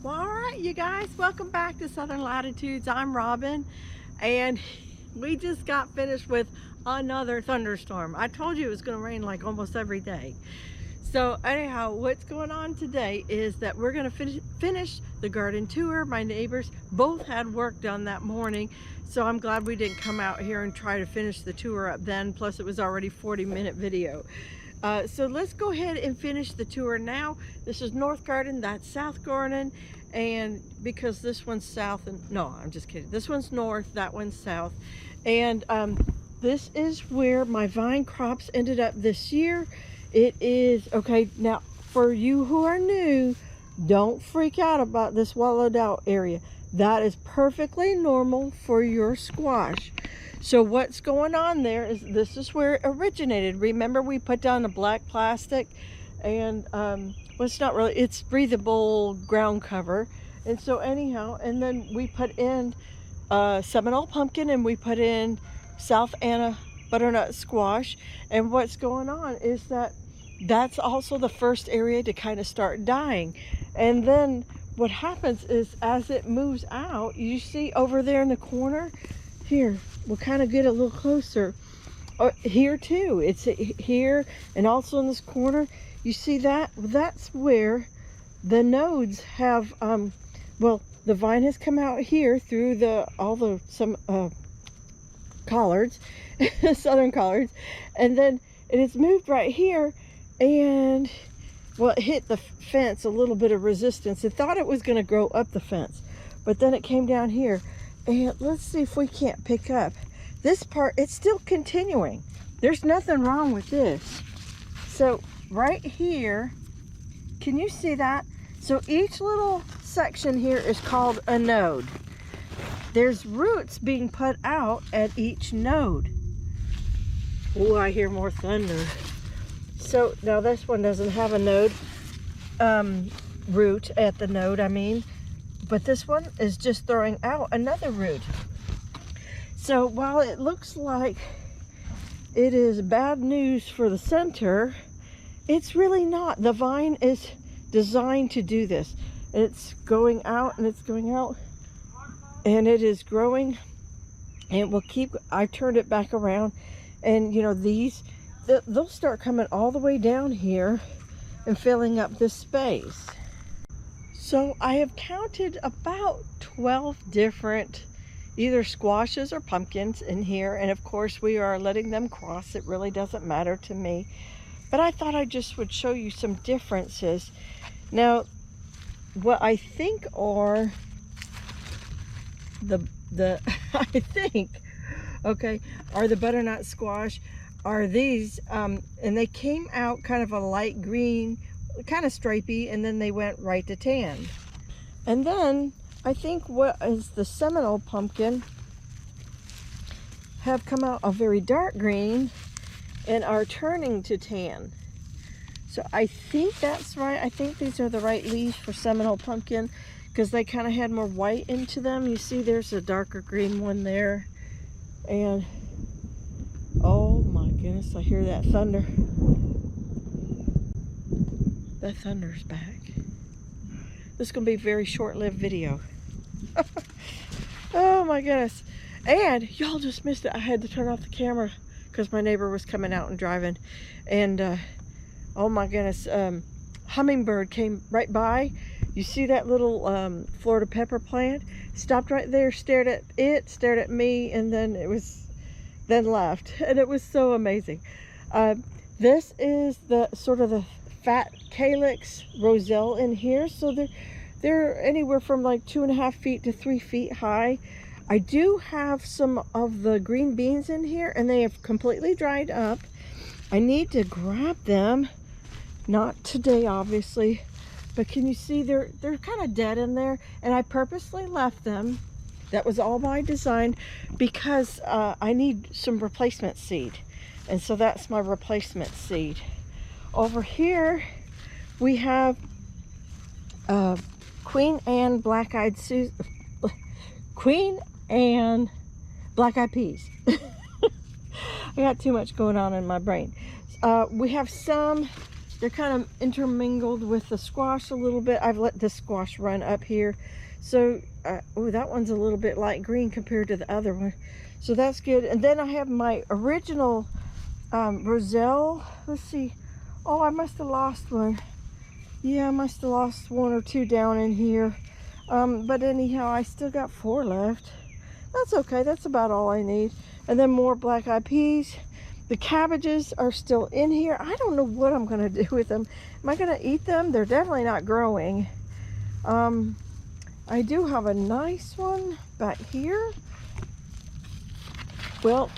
Well, all right, you guys, welcome back to Southern Latitudes. I'm Robin, and we just got finished with another thunderstorm. I told you it was going to rain like almost every day. So anyhow, what's going on today is that we're going to finish the garden tour. My neighbors both had work done that morning, so I'm glad we didn't come out here and try to finish the tour up then. Plus it was already 40-minute video. So let's go ahead and finish the tour now. This is North Garden, that's South Garden, and because this one's south, and no, I'm just kidding. This one's north, that one's south. And this is where my vine crops ended up this year. It is, okay, now for you who are new, don't freak out about this wallowed out area. That is perfectly normal for your squash. So what's going on there is this is where it originated. Remember we put down the black plastic and well, it's not really, it's breathable ground cover. And so anyhow, and then we put in Seminole pumpkin and we put in South Anna butternut squash. And what's going on is that that's also the first area to kind of start dying. And then what happens is as it moves out, you see over there in the corner, here, we'll kind of get a little closer. Here too, it's here and also in this corner. You see that? That's where the nodes have, well, the vine has come out here through some collards, southern collards, and then it has moved right here, and well, it hit the fence, a little bit of resistance. It thought it was going to grow up the fence, but then it came down here. And let's see if we can't pick up this part. It's still continuing. There's nothing wrong with this. So right here, can you see that? So each little section here is called a node. There's roots being put out at each node. Oh, I hear more thunder. So now this one doesn't have a node, root at the node, I mean. But this one is just throwing out another root. So while it looks like it is bad news for the center, it's really not. The vine is designed to do this. It's going out and it's going out and it is growing, and it will keep. I turned it back around, and you know, they'll start coming all the way down here and filling up this space. So I have counted about 12 different either squashes or pumpkins in here. And of course we are letting them cross. It really doesn't matter to me. But I thought I just would show you some differences. Now, what I think are I think, okay, are the butternut squash, are these, and they came out kind of a light green, kind of stripy, and then they went right to tan. And then I think what is the Seminole pumpkin have come out a very dark green and are turning to tan. So I think that's right. I think these are the right leaves for Seminole pumpkin because they kind of had more white into them. You see there's a darker green one there. And oh my goodness, I hear that thunder. The thunder's back. This is going to be a very short-lived video. Oh my goodness. And y'all just missed it. I had to turn off the camera because my neighbor was coming out and driving. And oh my goodness, hummingbird came right by. You see that little Florida pepper plant? Stopped right there, stared at it, stared at me, and then then left. And it was so amazing. This is the sort of the fat calyx roselle in here. So they're anywhere from like 2.5 feet to 3 feet high. I do have some of the green beans in here, and they have completely dried up. I need to grab them, not today obviously, but can you see they're kind of dead in there, and I purposely left them. That was all by design because I need some replacement seed, and so that's my replacement seed. Over here we have Queen Anne black-eyed peas. I got too much going on in my brain. We have some they're kind of intermingled with the squash a little bit. I've let this squash run up here. So, oh, that one's a little bit light green compared to the other one. So that's good. And then I have my original roselle. Let's see. Oh, I must have lost one. Yeah, I must have lost one or two down in here. But anyhow, I still got 4 left. That's okay. That's about all I need. And then more black-eyed peas. The cabbages are still in here. I don't know what I'm going to do with them. Am I going to eat them? They're definitely not growing. I do have a nice one back here. Well,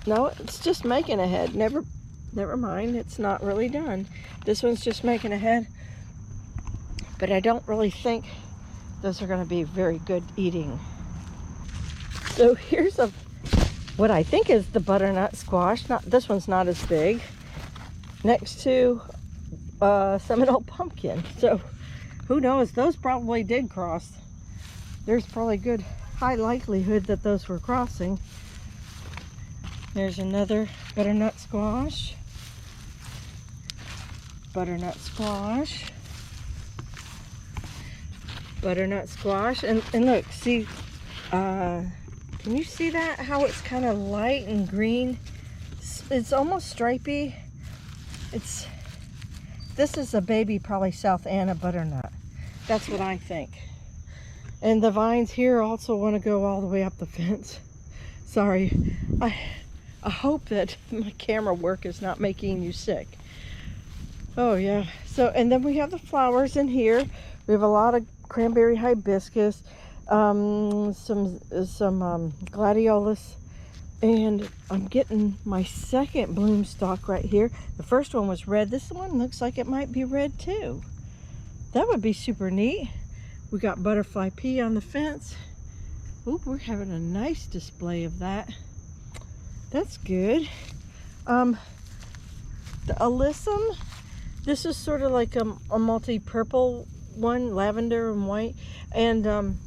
no, it's just making a head. Never mind. It's not really done. This one's just making a head. But I don't really think those are going to be very good eating. So here's what I think is the butternut squash. This one's not as big. Next to Seminole pumpkin. So who knows? Those probably did cross. There's probably good high likelihood that those were crossing. There's another butternut squash. Butternut squash. Butternut squash. And look, see, can you see that? How it's kind of light and green? It's almost stripy. This is a baby, probably South Anna butternut. That's what I think. And the vines here also want to go all the way up the fence. Sorry. I hope that my camera work is not making you sick. Oh yeah. So, and then we have the flowers in here. We have a lot of cranberry hibiscus, some gladiolus, and I'm getting my second bloom stalk right here. The first one was red. This one looks like it might be red too. That would be super neat. We got butterfly pea on the fence. Ooh, we're having a nice display of that. That's good. The alyssum, this is sort of like a multi-purple one, lavender and white, and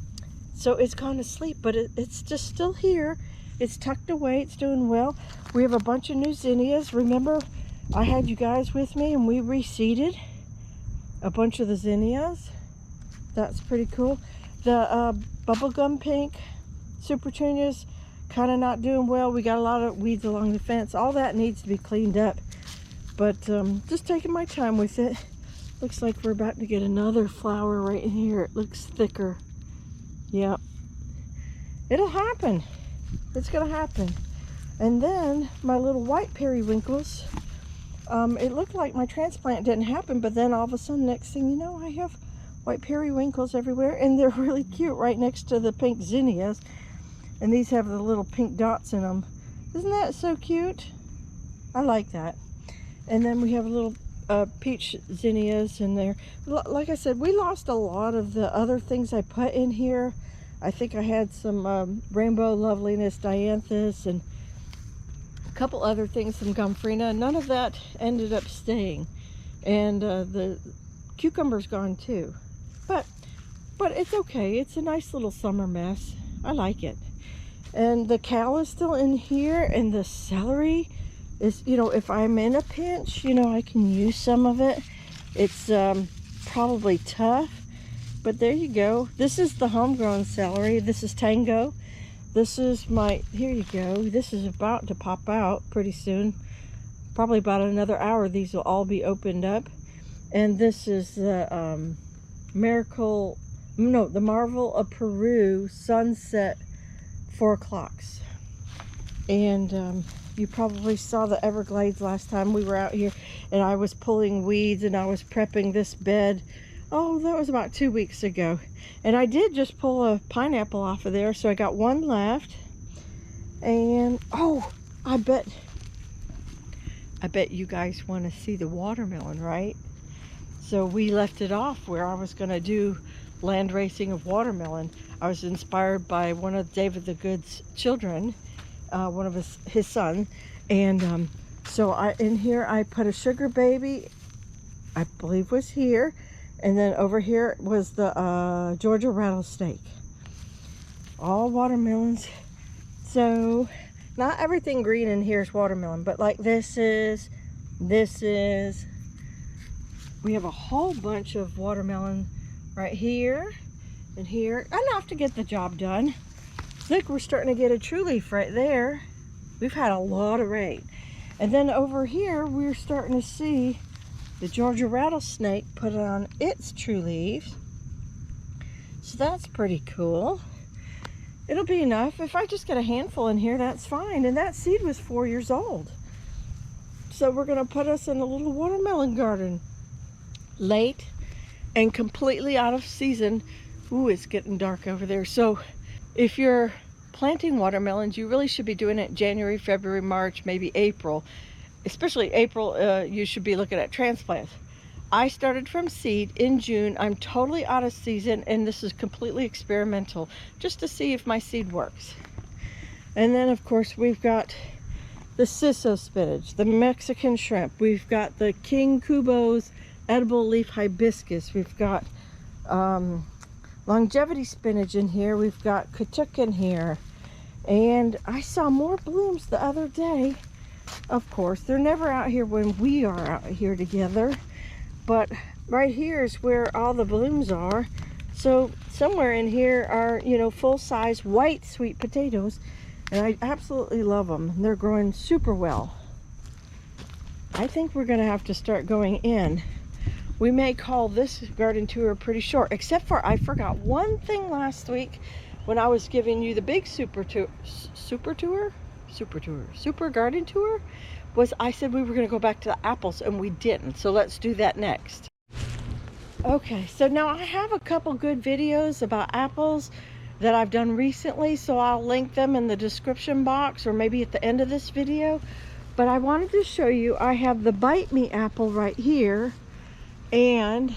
so it's gone to sleep, but it's just still here. It's tucked away. It's doing well. We have a bunch of new zinnias. Remember, I had you guys with me and we reseeded a bunch of the zinnias. That's pretty cool. The bubblegum pink super petunias kind of not doing well. We got a lot of weeds along the fence. All that needs to be cleaned up, but just taking my time with it. Looks like we're about to get another flower right in here. It looks thicker. Yep. It'll happen. It's gonna happen. And then my little white periwinkles. It looked like my transplant didn't happen, but then all of a sudden, next thing you know, I have white periwinkles everywhere, and they're really cute right next to the pink zinnias. And these have the little pink dots in them. Isn't that so cute? I like that. And then we have a little peach zinnias in there. Like I said, we lost a lot of the other things I put in here. I think I had some rainbow loveliness dianthus and a couple other things, some gomphrena. None of that ended up staying, and the cucumber's gone too. But it's okay. It's a nice little summer mess. I like it. And the kale is still in here, and the celery is, you know, if I'm in a pinch, you know, I can use some of it. It's probably tough, but there you go. This is the homegrown celery. This is Tango. This is my, here you go. This is about to pop out pretty soon. Probably about another hour, these will all be opened up. And this is the the Marvel of Peru Sunset 4 o'clocks. And you probably saw the Everglades last time we were out here, and I was pulling weeds and I was prepping this bed. Oh, that was about 2 weeks ago. And I did just pull a pineapple off of there, so I got one left. And oh, I bet you guys want to see the watermelon, right? So we left it off where I was going to do land racing of watermelon. I was inspired by one of David the Good's children, one of his son, and so in here I put a sugar baby, I believe was here, and then over here was the Georgia rattlesnake. All watermelons. So not everything green in here is watermelon, but like this is We have a whole bunch of watermelon right here and here, enough to get the job done. Look, we're starting to get a true leaf right there. We've had a lot of rain. And then over here, we're starting to see the Georgia rattlesnake put on its true leaves. So that's pretty cool. It'll be enough. If I just get a handful in here, that's fine. And that seed was 4 years old. So we're gonna put us in a little watermelon garden. Late and completely out of season. Ooh, it's getting dark over there. So if you're planting watermelons, you really should be doing it January, February, March, maybe April. Especially April, you should be looking at transplants. I started from seed in June. I'm totally out of season, and this is completely experimental, just to see if my seed works. And then, of course, we've got the Ciso spinach, the Mexican shrimp. We've got the King Kubo's edible leaf hibiscus. We've got longevity spinach in here. We've got katuk in here. And I saw more blooms the other day. Of course, they're never out here when we are out here together. But right here is where all the blooms are. So somewhere in here are, you know, full-size white sweet potatoes. And I absolutely love them. They're growing super well. I think we're going to have to start going in. We may call this garden tour pretty short, except for I forgot one thing last week when I was giving you the big super garden tour. Was I said we were going to go back to the apples, and we didn't. So let's do that next. Okay, so now I have a couple good videos about apples that I've done recently, so I'll link them in the description box or maybe at the end of this video. But I wanted to show you, I have the Bite Me apple right here. And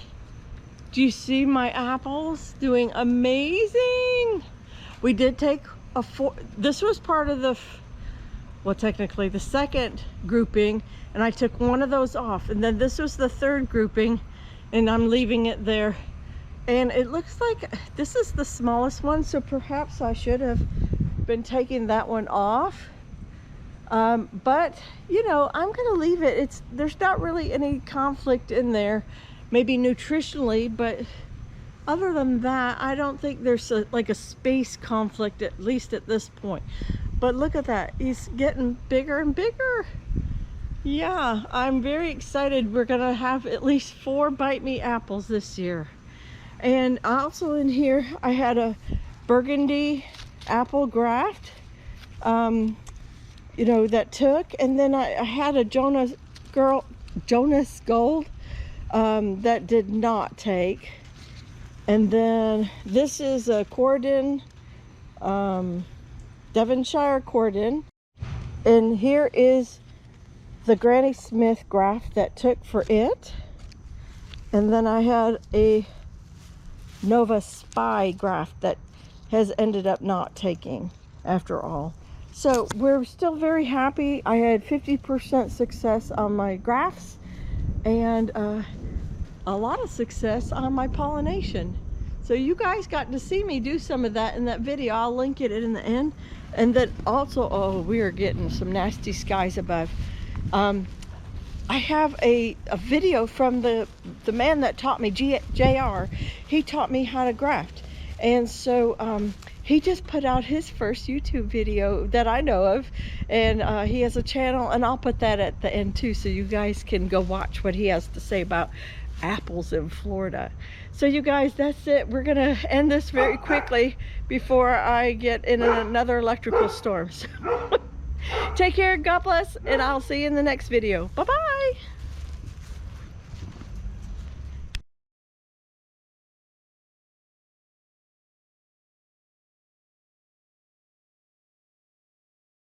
do you see my apples doing amazing? We did take this was part of the, well, technically the second grouping, and I took one of those off, and then this was the third grouping, and I'm leaving it there. And it looks like this is the smallest one, so perhaps I should have been taking that one off. But you know, I'm gonna leave it. There's not really any conflict in there, maybe nutritionally, but other than that, I don't think there's like a space conflict, at least at this point. But look at that, he's getting bigger and bigger. Yeah, I'm very excited. We're gonna have at least 4 Bite Me apples this year. And also in here, I had a burgundy apple graft, you know, that took, and then I had a Jonas Gold that did not take. And then this is a Cordon, Devonshire Cordon, and here is the Granny Smith graft that took for it. And then I had a Nova Spy graft that has ended up not taking after all. So we're still very happy. I had 50% success on my grafts, and a lot of success on my pollination. So you guys got to see me do some of that in that video. I'll link it in the end. And then also, oh, we are getting some nasty skies above. I have a video from the man that taught me, JR. He taught me how to graft. And so he just put out his first YouTube video that I know of. And he has a channel, and I'll put that at the end too, so you guys can go watch what he has to say about apples in Florida. So you guys, that's it. We're gonna end this very quickly before I get in another electrical storm. So take care, God bless, and I'll see you in the next video. Bye-bye.